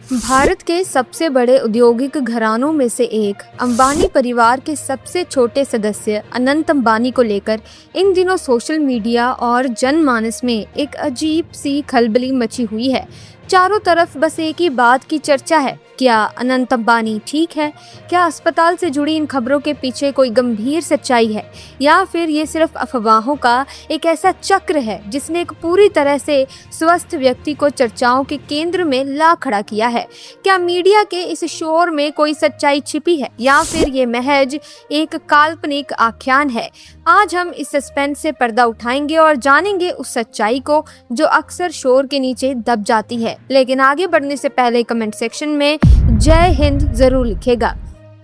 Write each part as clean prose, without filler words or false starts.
भारत के सबसे बड़े औद्योगिक घरानों में से एक अंबानी परिवार के सबसे छोटे सदस्य अनंत अंबानी को लेकर इन दिनों सोशल मीडिया और जनमानस में एक अजीब सी खलबली मची हुई है। चारों तरफ बस एक ही बात की चर्चा है, क्या अनंत अंबानी ठीक है? क्या अस्पताल से जुड़ी इन खबरों के पीछे कोई गंभीर सच्चाई है, या फिर ये सिर्फ अफवाहों का एक ऐसा चक्र है जिसने एक पूरी तरह से स्वस्थ व्यक्ति को चर्चाओं के केंद्र में ला खड़ा किया है? क्या मीडिया के इस शोर में कोई सच्चाई छिपी है, या फिर ये महज एक काल्पनिक आख्यान है? आज हम इस सस्पेंस से पर्दा उठाएंगे और जानेंगे उस सच्चाई को जो अक्सर शोर के नीचे दब जाती है। लेकिन आगे बढ़ने से पहले कमेंट सेक्शन में जय हिंद जरूर लिखेगा।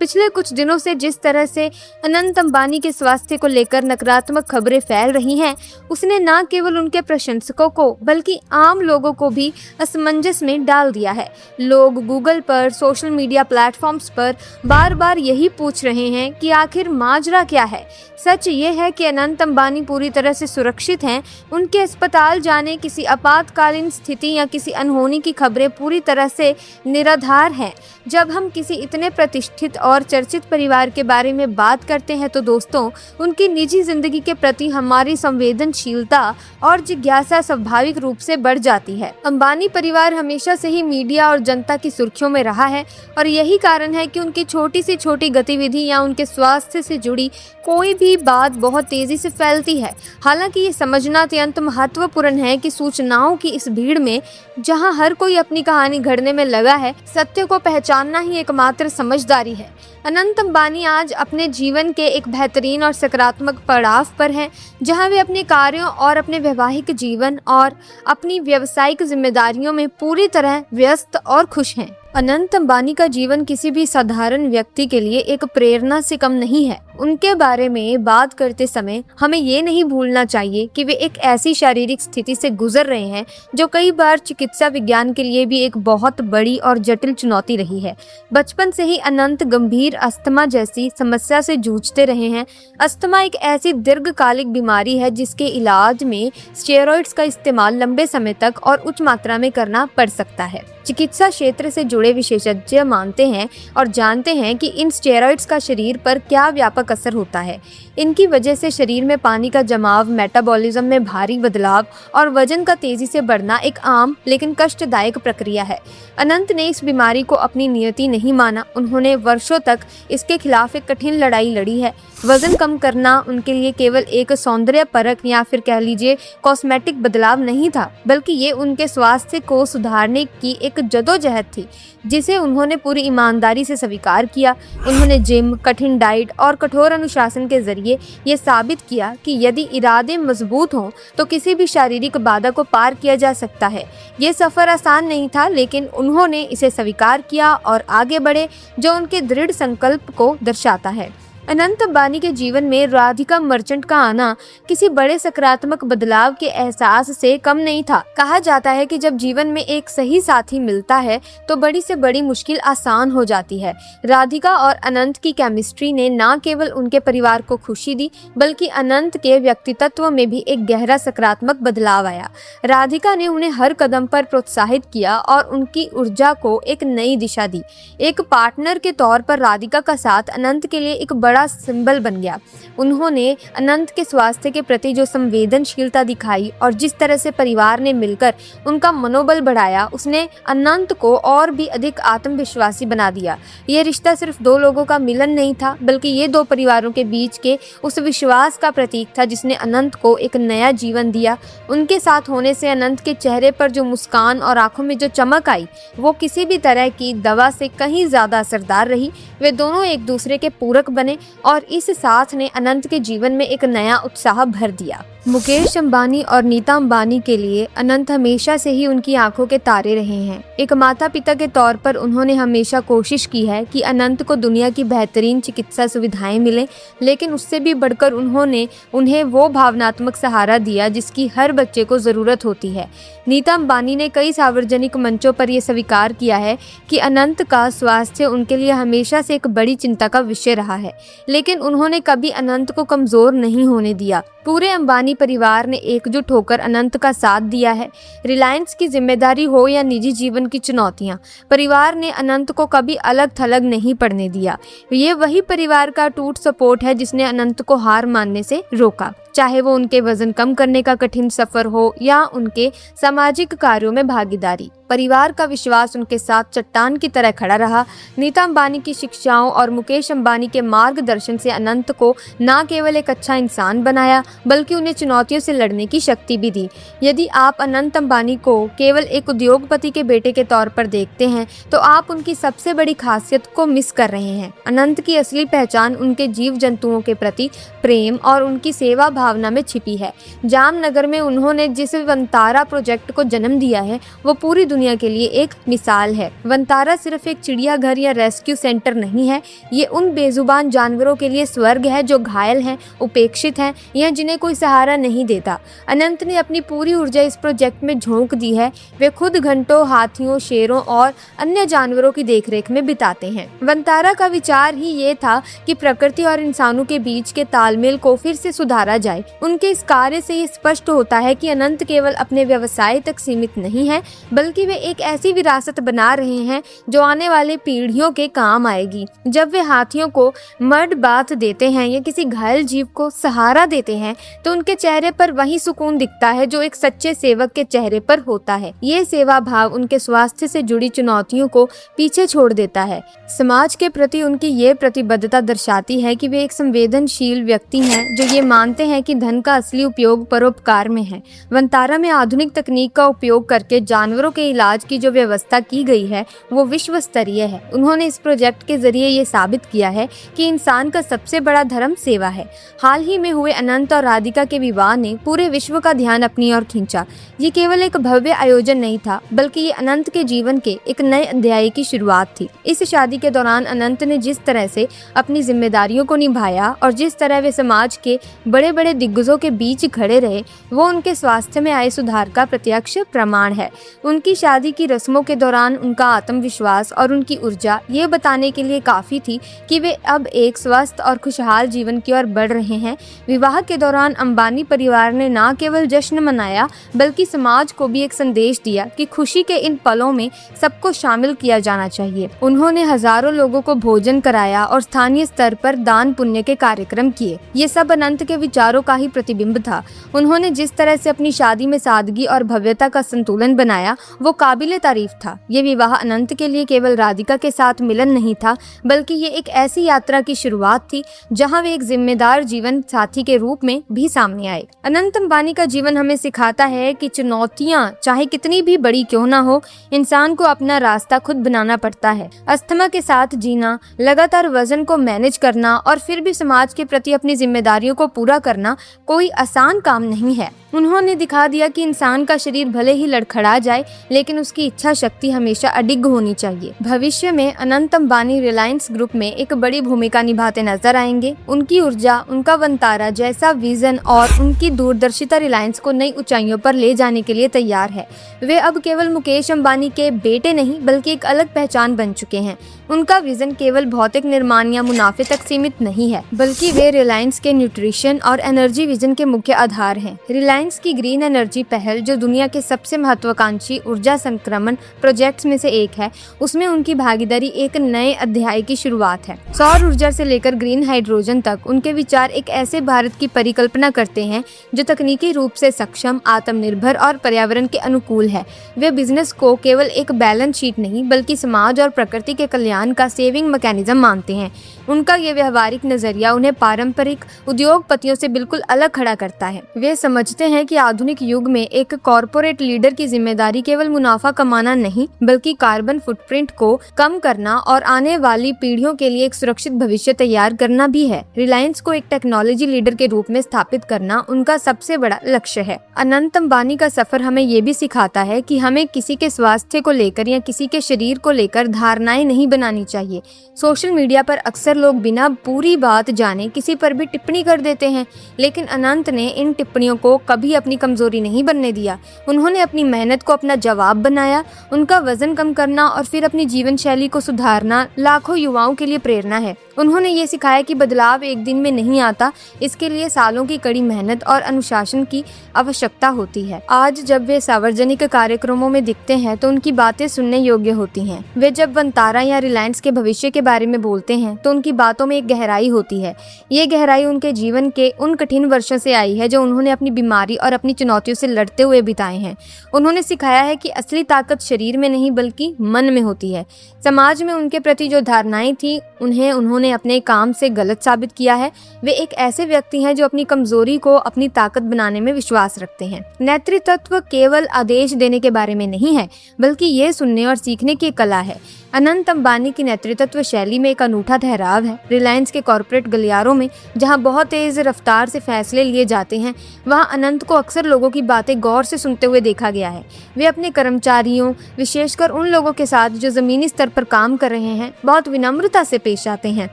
पिछले कुछ दिनों से जिस तरह से अनंत अंबानी के स्वास्थ्य को लेकर नकारात्मक खबरें फैल रही हैं, उसने न केवल उनके प्रशंसकों को बल्कि आम लोगों को भी असमंजस में डाल दिया है। लोग गूगल पर, सोशल मीडिया प्लेटफॉर्म्स पर बार बार यही पूछ रहे हैं कि आखिर माजरा क्या है। सच ये है कि अनंत अंबानी पूरी तरह से सुरक्षित हैं। उनके अस्पताल जाने, किसी आपातकालीन स्थिति या किसी अनहोनी की खबरें पूरी तरह से निराधार हैं। जब हम किसी इतने प्रतिष्ठित और चर्चित परिवार के बारे में बात करते हैं तो दोस्तों, उनकी निजी जिंदगी के प्रति हमारी संवेदनशीलता और जिज्ञासा स्वाभाविक रूप से बढ़ जाती है। अंबानी परिवार हमेशा से ही मीडिया और जनता की सुर्खियों में रहा है और यही कारण है कि उनकी छोटी से छोटी गतिविधि या उनके स्वास्थ्य से जुड़ी कोई भी बात बहुत तेजी से फैलती है। हालांकि ये समझना अत्यंत महत्वपूर्ण है कि सूचनाओं की इस भीड़ में जहां हर कोई अपनी कहानी गढ़ने में लगा है, सत्य को पहचानना ही एकमात्र समझदारी है। अनंत अंबानी आज अपने जीवन के एक बेहतरीन और सकारात्मक पड़ाव पर हैं, जहां वे अपने कार्यों और अपने वैवाहिक जीवन और अपनी व्यावसायिक जिम्मेदारियों में पूरी तरह व्यस्त और खुश हैं। अनंत अंबानी का जीवन किसी भी साधारण व्यक्ति के लिए एक प्रेरणा से कम नहीं है। उनके बारे में बात करते समय हमें ये नहीं भूलना चाहिए कि वे एक ऐसी शारीरिक स्थिति से गुजर रहे हैं जो कई बार चिकित्सा विज्ञान के लिए भी एक बहुत बड़ी और जटिल चुनौती रही है। बचपन से ही अनंत गंभीर अस्थमा जैसी समस्या से जूझते रहे हैं। अस्थमा एक ऐसी दीर्घकालिक बीमारी है जिसके इलाज में स्टेरॉइड्स का इस्तेमाल लंबे समय तक और उच्च मात्रा में करना पड़ सकता है। चिकित्सा क्षेत्र से जुड़े विशेषज्ञ मानते हैं और जानते हैं कि इन स्टेरॉइड्स का शरीर पर क्या व्यापक असर होता है। इनकी वजह से शरीर में पानी का जमाव, मेटाबॉलिज्म में भारी बदलाव और वजन का तेजी से बढ़ना एक आम लेकिन कष्टदायक प्रक्रिया है। अनंत ने इस बीमारी को अपनी नियति नहीं माना। उन्होंने वर्षों तक इसके खिलाफ एक कठिन लड़ाई लड़ी है। वजन कम करना उनके लिए केवल एक सौंदर्य परख या फिर कह लीजिए कॉस्मेटिक बदलाव नहीं था, बल्कि ये उनके स्वास्थ्य को सुधारने की एक जदोजहद थी जिसे उन्होंने पूरी ईमानदारी से स्वीकार किया। उन्होंने जिम, कठिन डाइट और कठोर अनुशासन के जरिए ये साबित किया कि यदि इरादे मजबूत हों तो किसी भी शारीरिक बाधा को पार किया जा सकता है। ये सफ़र आसान नहीं था, लेकिन उन्होंने इसे स्वीकार किया और आगे बढ़े, जो उनके दृढ़ संकल्प को दर्शाता है। अनंत अंबानी के जीवन में राधिका मर्चेंट का आना किसी बड़े सकारात्मक बदलाव के एहसास से कम नहीं था। कहा जाता है कि जब जीवन में एक सही साथी मिलता है तो बड़ी से बड़ी मुश्किल आसान हो जाती है। राधिका और अनंत की केमिस्ट्री ने न केवल उनके परिवार को खुशी दी, बल्कि अनंत के व्यक्तित्व में भी एक गहरा सकारात्मक बदलाव आया। राधिका ने उन्हें हर कदम पर प्रोत्साहित किया और उनकी ऊर्जा को एक नई दिशा दी। एक पार्टनर के तौर पर राधिका का साथ अनंत के लिए एक बड़ा सिंबल बन गया। उन्होंने अनंत के स्वास्थ्य के प्रति जो संवेदनशीलता दिखाई और जिस तरह से परिवार ने मिलकर उनका मनोबल बढ़ाया, उसने अनंत को और भी अधिक आत्मविश्वासी बना दिया। ये रिश्ता सिर्फ दो लोगों का मिलन नहीं था, बल्कि ये दो परिवारों के बीच के उस विश्वास का प्रतीक था जिसने अनंत को एक नया जीवन दिया। उनके साथ होने से अनंत के चेहरे पर जो मुस्कान और आंखों में जो चमक आई, वो किसी भी तरह की दवा से कहीं ज्यादा असरदार रही। वे दोनों एक दूसरे के पूरक बने और इस साथ ने अनंत के जीवन में एक नया उत्साह भर दिया। मुकेश अंबानी और नीता अंबानी के लिए अनंत हमेशा से ही उनकी आंखों के तारे रहे हैं। एक माता पिता के तौर पर उन्होंने हमेशा कोशिश की है कि अनंत को दुनिया की बेहतरीन चिकित्सा सुविधाएं मिलें, लेकिन उससे भी बढ़कर उन्होंने उन्हें वो भावनात्मक सहारा दिया जिसकी हर बच्चे को ज़रूरत होती है। नीता अंबानी ने कई सार्वजनिक मंचों पर यह स्वीकार किया है कि अनंत का स्वास्थ्य उनके लिए हमेशा से एक बड़ी चिंता का विषय रहा है। लेकिन उन्होंने कभी अनंत को कमजोर नहीं होने दिया। पूरे अंबानी परिवार ने एकजुट होकर अनंत का साथ दिया है। रिलायंस की जिम्मेदारी हो या निजी जीवन की चुनौतियां, परिवार ने अनंत को कभी अलग थलग नहीं पड़ने दिया। ये वही परिवार का टूट सपोर्ट है जिसने अनंत को हार मानने से रोका, चाहे वो उनके वजन कम करने का कठिन सफर हो या उनके सामाजिक कार्यों में भागीदारी। परिवार का विश्वास उनके साथ चट्टान की तरह खड़ा रहा। नीता अंबानी की शिक्षाओं और मुकेश अंबानी के मार्गदर्शन से अनंत को न केवल एक अच्छा इंसान बनाया बल्कि उन्हें चुनौतियों से लड़ने की शक्ति भी दी। यदि आप अनंत अंबानी को केवल एक उद्योगपति के बेटे के तौर पर देखते हैं तो आप उनकी सबसे बड़ी खासियत को मिस कर रहे हैं। अनंत की असली पहचान उनके जीव जंतुओं के प्रति प्रेम और उनकी सेवा भावना में छिपी है। जामनगर में उन्होंने जिस वंतारा प्रोजेक्ट को जन्म दिया है वो पूरी दुनिया के लिए एक मिसाल है। वंतारा सिर्फ एक चिड़ियाघर या रेस्क्यू सेंटर नहीं है, ये उन बेजुबान जानवरों के लिए स्वर्ग है जो घायल हैं, उपेक्षित हैं या जिन्हें कोई सहारा नहीं देता। अनंत ने अपनी पूरी ऊर्जा इस प्रोजेक्ट में झोंक दी है। वे खुद घंटों हाथियों, शेरों और अन्य जानवरों की देखरेख में बिताते हैं। वंतारा का विचार ही ये था कि प्रकृति और इंसानों के बीच के तालमेल को फिर से सुधारा जाए। उनके इस कार्य से ये स्पष्ट होता है कि अनंत केवल अपने व्यवसाय तक सीमित नहीं है बल्कि वे एक ऐसी विरासत बना रहे हैं जो आने वाले पीढ़ियों के काम आएगी। जब वे हाथियों को मड बाथ देते हैं या किसी घायल जीव को सहारा देते हैं तो उनके चेहरे पर वही सुकून दिखता है जो एक सच्चे सेवक के चेहरे पर होता है। ये सेवा भाव उनके स्वास्थ्य से जुड़ी चुनौतियों को पीछे छोड़ देता है। समाज के प्रति उनकी ये प्रतिबद्धता दर्शाती है कि वे एक संवेदनशील व्यक्ति हैं जो ये मानते हैं कि धन का असली उपयोग परोपकार में है। वंतारा में आधुनिक तकनीक का उपयोग करके जानवरों के इलाज की जो व्यवस्था की गई है वो विश्व स्तरीय है। उन्होंने इस प्रोजेक्ट के जरिए ये साबित किया है कि इंसान का सबसे बड़ा धर्म सेवा है। हाल ही में हुए अनंत और राधिका के विवाह ने पूरे विश्व का ध्यान अपनी ओर खींचा। ये केवल एक भव्य आयोजन नहीं था बल्कि ये अनंत के जीवन के एक नए अध्याय की शुरुआत थी। इस शादी के दौरान अनंत ने जिस तरह से अपनी जिम्मेदारियों को निभाया और जिस तरह वे समाज के बड़े बड़े दिग्गजों के बीच खड़े रहे वो उनके स्वास्थ्य में आए सुधार का प्रत्यक्ष प्रमाण है। उनकी शादी की रस्मों के दौरान उनका आत्मविश्वास और उनकी ऊर्जा ये बताने के लिए काफी थी कि वे अब एक स्वस्थ और खुशहाल जीवन की ओर बढ़ रहे हैं। विवाह के दौरान अंबानी परिवार ने न केवल जश्न मनाया बल्कि समाज को भी एक संदेश दिया कि खुशी के इन पलों में सबको शामिल किया जाना चाहिए। उन्होंने हजारों लोगों को भोजन कराया और स्थानीय स्तर पर दान पुण्य के कार्यक्रम किए। ये सब अनंत के विचारों का ही प्रतिबिंब था। उन्होंने जिस तरह से अपनी शादी में सादगी और भव्यता का संतुलन बनाया वो काबिले तारीफ था। ये विवाह अनंत के लिए केवल राधिका के साथ मिलन नहीं था बल्कि ये एक ऐसी यात्रा की शुरुआत थी जहां वे एक जिम्मेदार जीवन साथी के रूप में भी सामने आए। अनंत अंबानी का जीवन हमें सिखाता है कि चुनौतियां चाहे कितनी भी बड़ी क्यों ना हो, इंसान को अपना रास्ता खुद बनाना पड़ता है। अस्थमा के साथ जीना, लगातार वजन को मैनेज करना और फिर भी समाज के प्रति अपनी जिम्मेदारियों को पूरा करना कोई आसान काम नहीं है। उन्होंने दिखा दिया कि इंसान का शरीर भले ही लड़खड़ा जाए लेकिन उसकी इच्छा शक्ति हमेशा अडिग होनी चाहिए। भविष्य में अनंत अंबानी रिलायंस ग्रुप में एक बड़ी भूमिका निभाते नजर आएंगे। उनकी ऊर्जा, उनका वंतारा जैसा विजन और उनकी दूरदर्शिता रिलायंस को नई ऊंचाइयों पर ले जाने के लिए तैयार है। वे अब केवल मुकेश अंबानी के बेटे नहीं बल्कि एक अलग पहचान बन चुके हैं। उनका विजन केवल भौतिक निर्माण या मुनाफे तक सीमित नहीं है बल्कि वे रिलायंस के न्यूट्रिशन और एनर्जी विजन के मुख्य आधार हैं। रिलायंस की ग्रीन एनर्जी पहल जो दुनिया के सबसे महत्वाकांक्षी ऊर्जा संक्रमण प्रोजेक्ट्स में से एक है, उसमें उनकी भागीदारी एक नए अध्याय की शुरुआत है। सौर ऊर्जा से लेकर ग्रीन हाइड्रोजन तक उनके विचार एक ऐसे भारत की परिकल्पना करते हैं जो तकनीकी रूप से सक्षम, आत्मनिर्भर और पर्यावरण के अनुकूल है। वे बिजनेस को केवल एक बैलेंस शीट नहीं बल्कि समाज और प्रकृति के कल्याण का सेविंग मैकेनिज्म मानते हैं। उनका ये व्यवहारिक नजरिया उन्हें पारंपरिक उद्योगपतियों से बिल्कुल अलग खड़ा करता है। वे समझते हैं कि आधुनिक युग में एक कॉरपोरेट लीडर की जिम्मेदारी केवल मुनाफा कमाना नहीं बल्कि कार्बन फुटप्रिंट को कम करना और आने वाली पीढ़ियों के लिए एक सुरक्षित भविष्य तैयार करना भी है। रिलायंस को एक टेक्नोलॉजी लीडर के रूप में स्थापित करना उनका सबसे बड़ा लक्ष्य है। अनंत अंबानी का सफर हमें ये भी सिखाता है कि हमें किसी के स्वास्थ्य को लेकर या किसी के शरीर को लेकर धारणाएं नहीं बनानी चाहिए। सोशल मीडिया पर अक्सर लोग बिना पूरी बात जाने किसी पर भी टिप्पणी कर देते हैं, लेकिन अनंत ने इन टिप्पणियों को कभी अपनी कमजोरी नहीं बनने दिया। उन्होंने अपनी मेहनत को अपना जवाब बनाया। उनका वजन कम करना और फिर अपनी जीवन शैली को सुधारना लाखों युवाओं के लिए प्रेरणा है। उन्होंने ये सिखाया कि बदलाव एक दिन में नहीं आता, इसके लिए सालों की कड़ी मेहनत और अनुशासन की आवश्यकता होती है। आज जब वे सार्वजनिक कार्यक्रमों में दिखते हैं तो उनकी बातें सुनने योग्य होती हैं। वे जब वंतारा या रिलायंस के भविष्य के बारे में बोलते हैं तो उनकी बातों में एक गहराई होती है। ये गहराई उनके जीवन के उन कठिन वर्षों से आई है जो उन्होंने अपनी बीमारी और अपनी चुनौतियों से लड़ते हुए बिताए हैं। उन्होंने सिखाया है कि असली ताकत शरीर में नहीं बल्कि मन में होती है। समाज में उनके प्रति जो धारणाएं थी उन्होंने अपने काम से गलत साबित किया है। वे एक ऐसे व्यक्ति हैं जो अपनी कमजोरी को अपनी ताकत बनाने में विश्वास रखते हैं। नेतृत्व केवल आदेश देने के बारे में नहीं है, बल्कि ये सुनने और सीखने की कला है। अनंत अंबानी की नेतृत्व शैली में एक अनूठा ठहराव है। रिलायंस के कॉर्पोरेट गलियारों में जहां बहुत तेज रफ्तार से फैसले लिए जाते हैं, वहां अनंत को अक्सर लोगों की बातें गौर से सुनते हुए देखा गया है। वे अपने कर्मचारियों, विशेषकर उन लोगों के साथ जो जमीनी स्तर पर काम कर रहे हैं, बहुत विनम्रता से पेश आते हैं।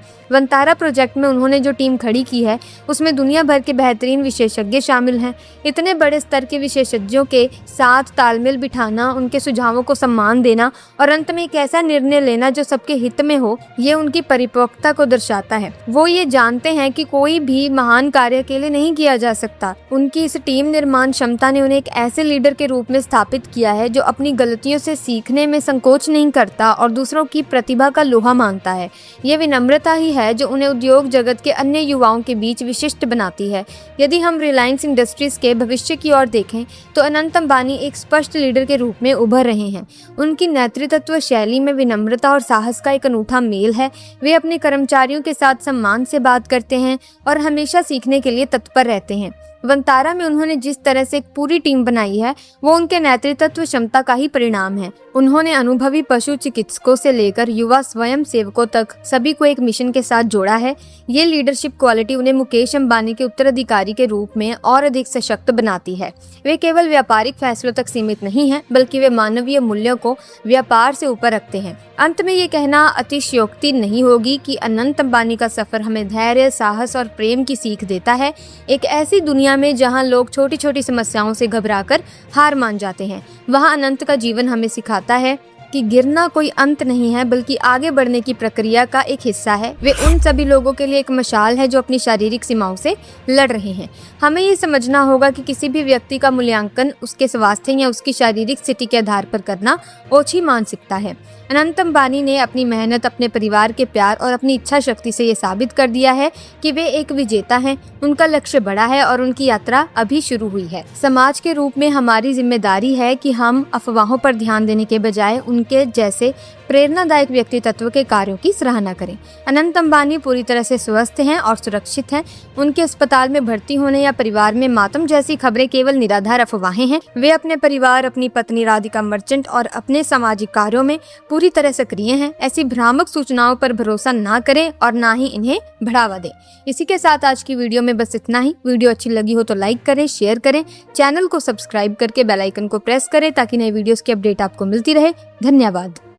वंतारा प्रोजेक्ट में उन्होंने जो टीम खड़ी की है उसमें दुनिया भर के बेहतरीन विशेषज्ञ शामिल हैं। इतने बड़े स्तर के विशेषज्ञों के साथ तालमेल बिठाना, उनके सुझावों को सम्मान देना और अंत में एक ऐसा निर्णय लेना जो सबके हित में हो, ये उनकी परिपक्वता को दर्शाता है। वो ये जानते हैं कि कोई भी महान कार्य अकेले नहीं किया जा सकता। उनकी इस टीम निर्माण क्षमता ने उन्हें एक ऐसे लीडर के रूप में स्थापित किया है जो अपनी गलतियों से सीखने में संकोच नहीं करता और दूसरों की प्रतिभा का लोहा मानता है। ये विनम्रता ही है जो उन्हें उद्योग जगत के अन्य युवाओं के बीच विशिष्ट बनाती है। यदि हम रिलायंस इंडस्ट्रीज के भविष्य की ओर देखें तो अनंत अंबानी एक स्पष्ट लीडर के रूप में उभर रहे हैं। उनकी नेतृत्व शैली में विनम्रता और साहस का एक अनूठा मेल है। वे अपने कर्मचारियों के साथ सम्मान से बात करते हैं और हमेशा सीखने के लिए तत्पर रहते हैं। वंतारा में उन्होंने जिस तरह से एक पूरी टीम बनाई है वो उनके नेतृत्व क्षमता का ही परिणाम है। उन्होंने अनुभवी पशु चिकित्सकों से लेकर युवा स्वयं सेवकों तक सभी को एक मिशन के साथ जोड़ा है। ये लीडरशिप क्वालिटी उन्हें मुकेश अंबानी के उत्तराधिकारी के रूप में और अधिक सशक्त बनाती है। वे केवल व्यापारिक फैसलों तक सीमित नहीं हैं, बल्कि वे मानवीय मूल्यों को व्यापार से ऊपर रखते हैं। अंत में ये कहना अतिशयोक्ति नहीं होगी कि अनंत अंबानी का सफर हमें धैर्य, साहस और प्रेम की सीख देता है। एक ऐसी दुनिया में जहां लोग छोटी छोटी समस्याओं से घबराकर हार मान जाते हैं, वहां अनंत का जीवन हमें सिखाता है कि गिरना कोई अंत नहीं है, बल्कि आगे बढ़ने की प्रक्रिया का एक हिस्सा है। वे उन सभी लोगों के लिए एक मशाल है जो अपनी शारीरिक सीमाओं से लड़ रहे हैं। हमें ये समझना होगा कि किसी भी व्यक्ति का मूल्यांकन उसके स्वास्थ्य या उसकी शारीरिक स्थिति के आधार पर करना ओछी मानसिकता है। अनंत अंबानी ने अपनी मेहनत, अपने परिवार के प्यार और अपनी इच्छा शक्ति से ये साबित कर दिया है कि वे एक विजेता हैं। उनका लक्ष्य बड़ा है और उनकी यात्रा अभी शुरू हुई है। समाज के रूप में हमारी जिम्मेदारी है कि हम अफवाहों पर ध्यान देने के बजाय उनके जैसे प्रेरणादायक व्यक्तित्व के कार्यों की सराहना करें। अनंत अंबानी पूरी तरह से स्वस्थ हैं और सुरक्षित हैं। उनके अस्पताल में भर्ती होने या परिवार में मातम जैसी खबरें केवल निराधार अफवाहें हैं। वे अपने परिवार, अपनी पत्नी राधिका मर्चेंट और अपने सामाजिक कार्यों में पूरी तरह सक्रिय हैं। ऐसी भ्रामक सूचनाओं पर भरोसा ना करें और ना ही इन्हें बढ़ावा दें। इसी के साथ आज की वीडियो में बस इतना ही। वीडियो अच्छी लगी हो तो लाइक करें, शेयर करें, चैनल को सब्सक्राइब करके बेल आइकन को प्रेस करें ताकि नए वीडियोस की अपडेट आपको मिलती रहे। धन्यवाद।